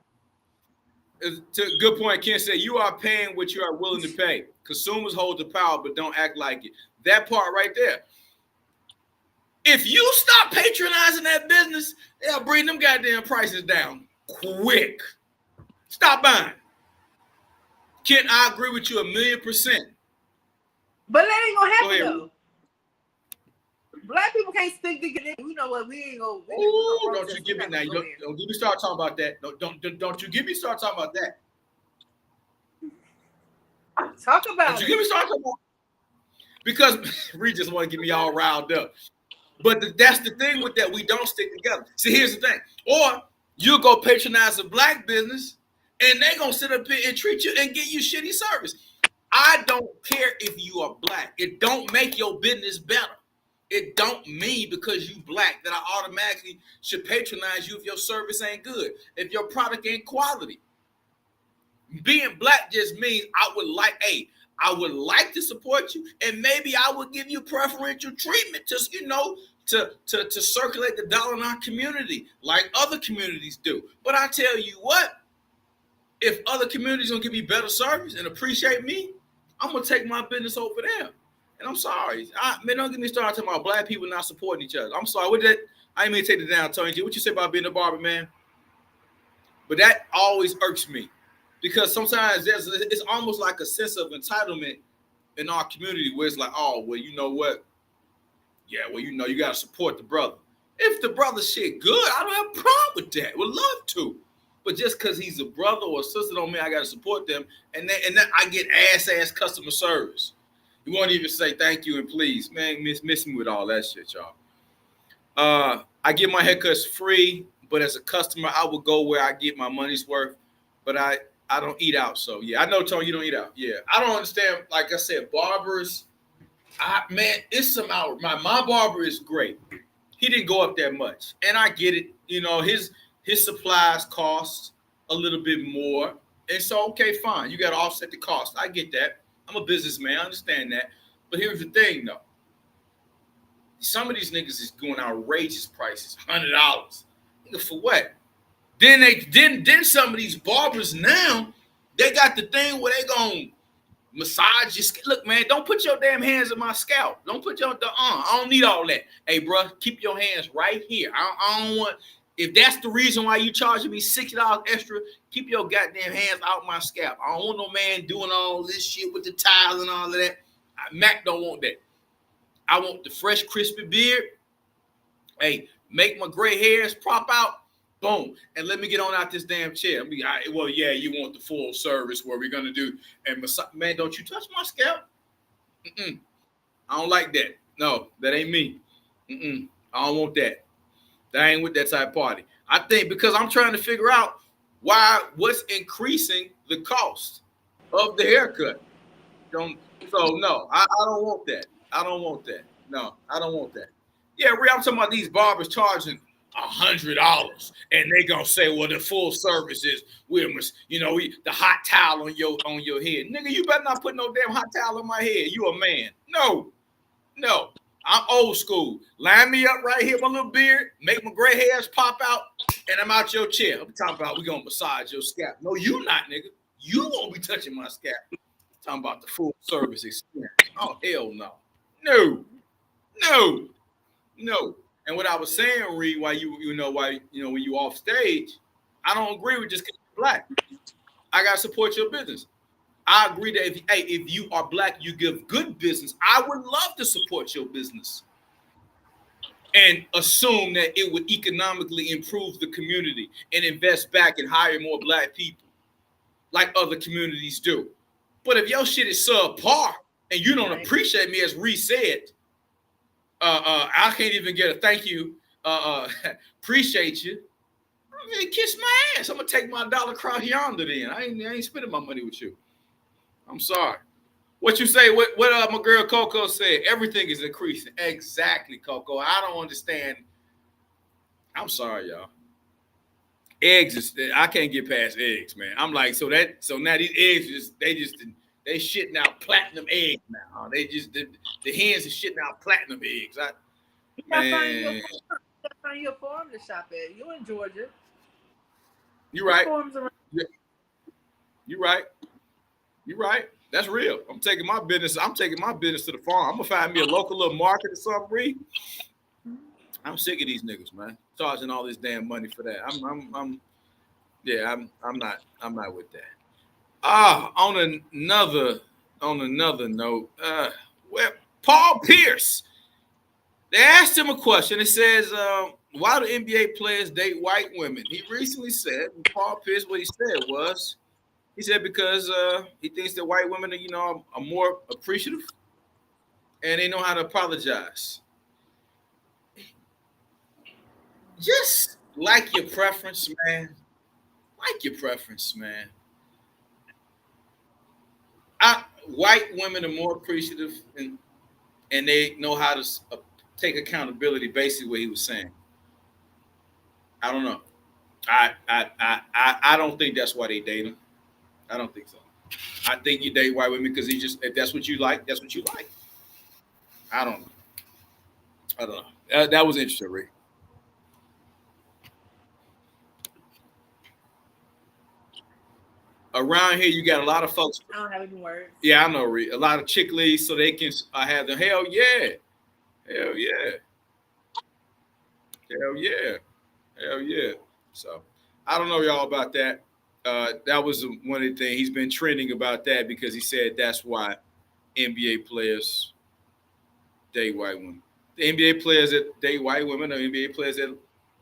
It's a good point. Ken said, you are paying what you are willing to pay. Consumers hold the power, but don't act like it. That part right there. If you stop patronizing that business, they'll bring them goddamn prices down quick. Stop buying. Ken, I agree with you 1,000,000%. But that ain't gonna happen though. Black people can't stick together. You know what? We ain't gonna. Don't you give me now. Don't get me start talking about that. Don't you get me start talking about that. Talk about Don't you get me start talking about. Because Reed just want to get me all riled up. But that's the thing with that. We don't stick together. See, here's the thing. Or you go patronize a black business, and they gonna sit up here and treat you and give you shitty service. I don't care if you are black. It don't make your business better. It don't mean because you black that I automatically should patronize you if your service ain't good, if your product ain't quality. Being black just means I would like to support you, and maybe I would give you preferential treatment to circulate the dollar in our community like other communities do. But I tell you what, if other communities gonna give me better service and appreciate me, I'm gonna take my business over there. And I'm sorry. Man, don't get me started talking about black people not supporting each other. I'm sorry. With that, I ain't mean to take it down, Tony G. What you say about being a barber, man? But that always irks me. Because sometimes it's almost like a sense of entitlement in our community where it's like, oh, well, you know what? Yeah, well, you got to support the brother. If the brother shit good, I don't have a problem with that. Would love to. But just because he's a brother or a sister don't mean I got to support them. And then I get ass customer service. You won't even say thank you and please. Man, miss me with all that shit, y'all. I get my haircuts free, but as a customer, I will go where I get my money's worth. But I don't eat out. So, yeah, I know, Tony, you don't eat out. Yeah, I don't understand. Like I said, barbers, it's some hours. My barber is great. He didn't go up that much. And I get it. You know, his supplies cost a little bit more. And so, okay, fine. You got to offset the cost. I get that. I'm a businessman. I understand that. But here's the thing, though. Some of these niggas is going outrageous prices, $100. Nigga, for what? Then some of these barbers now, They got the thing where they gonna massage your skin. Look, man, don't put your damn hands in my scalp. Don't put your I don't need all that. Hey, bro, keep your hands right here. I don't want. If that's the reason why you charging me $60 extra, keep your goddamn hands out my scalp. I don't want no man doing all this shit with the towels and all of that. Mac don't want that. I want the fresh, crispy beard. Hey, make my gray hairs pop out. Boom. And let me get on out this damn chair. Well, yeah, you want the full service where we're going to do. And man, don't you touch my scalp. I don't like that. No, that ain't me. I don't want that. That ain't with that type of party. I think because I'm trying to figure out what's increasing the cost of the haircut. So no, I don't want that. I don't want that. No, I don't want that. Yeah, I'm talking about these barbers charging $100, and they gonna say, "Well, the full service is the hot towel on your head." Nigga, you better not put no damn hot towel on my head. You a man? No, I'm old school. Line me up right here, my little beard, make my gray hairs pop out, and I'm out your chair. I'm talking about we gonna massage your scalp. No, you not, nigga. You won't be touching my scalp. I'm talking about the full service experience. Oh hell no. And what I was saying, Reed, when you off stage, I don't agree with just because you're black. I gotta support your business. I agree that if you are black, you give good business. I would love to support your business and assume that it would economically improve the community and invest back and hire more black people like other communities do. But if your shit is subpar and you don't appreciate me, as Reed said, I can't even get a thank you. Appreciate you. I mean, kiss my ass. I'm gonna take my dollar across yonder. Then I ain't spending my money with you. I'm sorry. What you say? What my girl Coco said? Everything is increasing. Exactly, Coco. I don't understand. I'm sorry, y'all. Eggs is. I can't get past eggs, man. I'm like, so now these eggs they shitting out platinum eggs now. They just the hens are shitting out platinum eggs. You gotta find your farm to shop at. You in Georgia. You're right. You're right. You're right. That's real. I'm taking my business to the farm. I'm gonna find me a local little market or something. I'm sick of these niggas, man. Charging all this damn money for that. I'm not with that. On another note, Paul Pierce, they asked him a question. It says, why do NBA players date white women? He recently said, Paul Pierce, what he said was, he said because he thinks that white women are more appreciative and they know how to apologize. Just like your preference, man. Like your preference, man. White women are more appreciative and they know how to take accountability. Basically, what he was saying. I don't know. I don't think that's why they date him. I don't think so. I think you date white women because if that's what you like, that's what you like. I don't know. That was interesting, Rick. Around here, you got a lot of folks. I don't have any words. Yeah, I know, Rick. A lot of chicklies, so they can have the hell yeah. So I don't know y'all about that. That was one of the things he's been trending about that because he said that's why NBA players date white women. The NBA players that date white women are NBA players that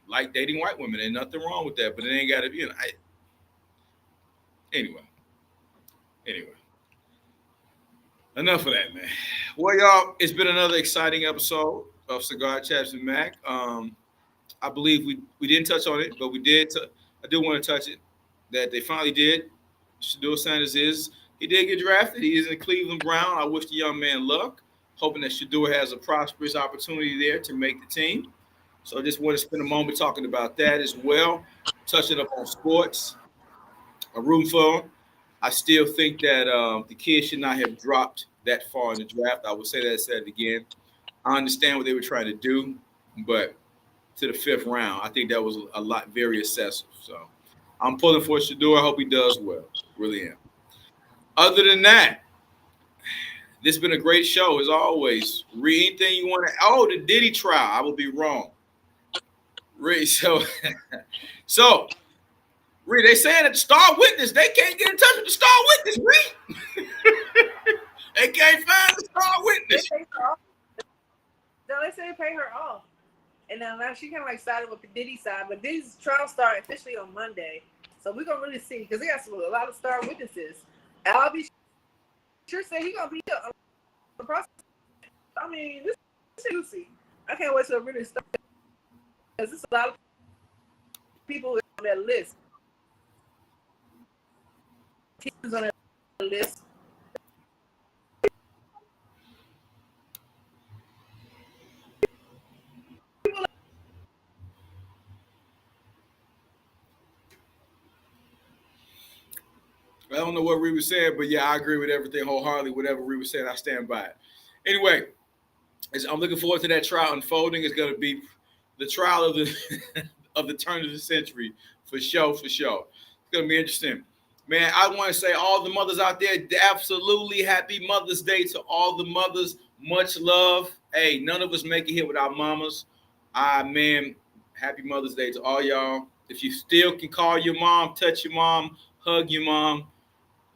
like dating white women. Ain't nothing wrong with that, but it ain't got to be. Anyway. Enough of that, man. Well, y'all, it's been another exciting episode of Cigar Chats with Mac. I believe we didn't touch on it, but we did. I do want to touch it. That they finally did. Shedeur Sanders he did get drafted. He is in Cleveland Brown. I wish the young man luck. Hoping that Shedeur has a prosperous opportunity there to make the team. So I just want to spend a moment talking about that as well. Touching up on sports. A room for him. I still think that the kid should not have dropped that far in the draft. I would say that, said it again. I understand what they were trying to do, but to the 5th round, I think that was a lot very excessive. So I'm pulling for Shedeur. I hope he does well. Really am. Other than that, this has been a great show as always. Read anything you want to. Oh, the Diddy trial. I would be wrong. Read so. So Reed, they saying that the star witness, they can't get in touch with the star witness, Reed. They can't find the star witness. No, they say pay her off. And now she kind of like sided with the Diddy side, but Diddy's trial start officially on Monday. So we're going to really see, because they got a lot of star witnesses. I'll be sure say he's going to be on the process. I mean, this is juicy. I can't wait till it really start, because there's a lot of people on that list. Teams on that list. I don't know what Reed was saying, but yeah, I agree with everything wholeheartedly. Whatever Reed was saying, I stand by it. Anyway, I'm looking forward to that trial unfolding. It's going to be the trial of the of the turn of the century for sure, for sure. It's going to be interesting. Man, I want to say all the mothers out there, absolutely happy Mother's Day to all the mothers. Much love. Hey, none of us make it here without mamas. Man, happy Mother's Day to all y'all. If you still can call your mom, touch your mom, hug your mom,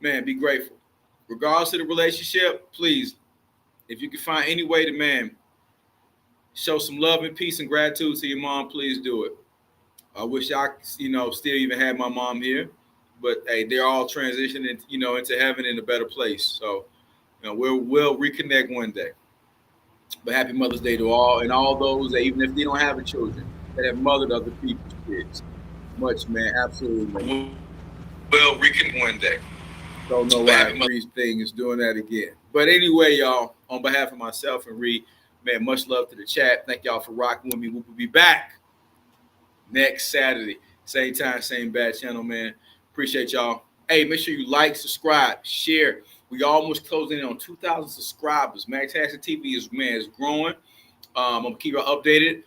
man, be grateful. Regardless of the relationship, please, if you can find any way to, man, show some love and peace and gratitude to your mom, please do it. I wish I, still even had my mom here. But hey, they're all transitioning, into heaven in a better place. So, we'll reconnect one day. But happy Mother's Day to all, and all those that, even if they don't have a children, that have mothered other people's kids. Much, man, absolutely. We'll reconnect one day. Don't know why Reed's thing is doing that again. But anyway, y'all, on behalf of myself and Reed, man, much love to the chat. Thank y'all for rocking with me. We'll be back next Saturday. Same time, same bad channel, man. Appreciate y'all. Hey, make sure you like, subscribe, share. We almost closing in on 2,000 subscribers. Max Hassan TV is growing. I'm gonna keep you updated.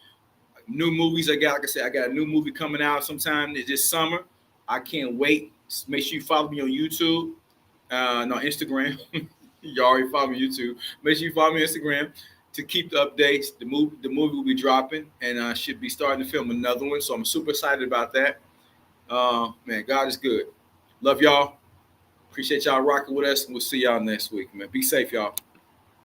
New movies I got. Like I said, I got a new movie coming out sometime this summer. I can't wait. Make sure you follow me on YouTube. No, Instagram. You already follow me on YouTube. Make sure you follow me on Instagram to keep the updates. The movie will be dropping, and I should be starting to film another one. So I'm super excited about that. Man, God is good. Love y'all. Appreciate y'all rocking with us, and we'll see y'all next week, man. Be safe, y'all.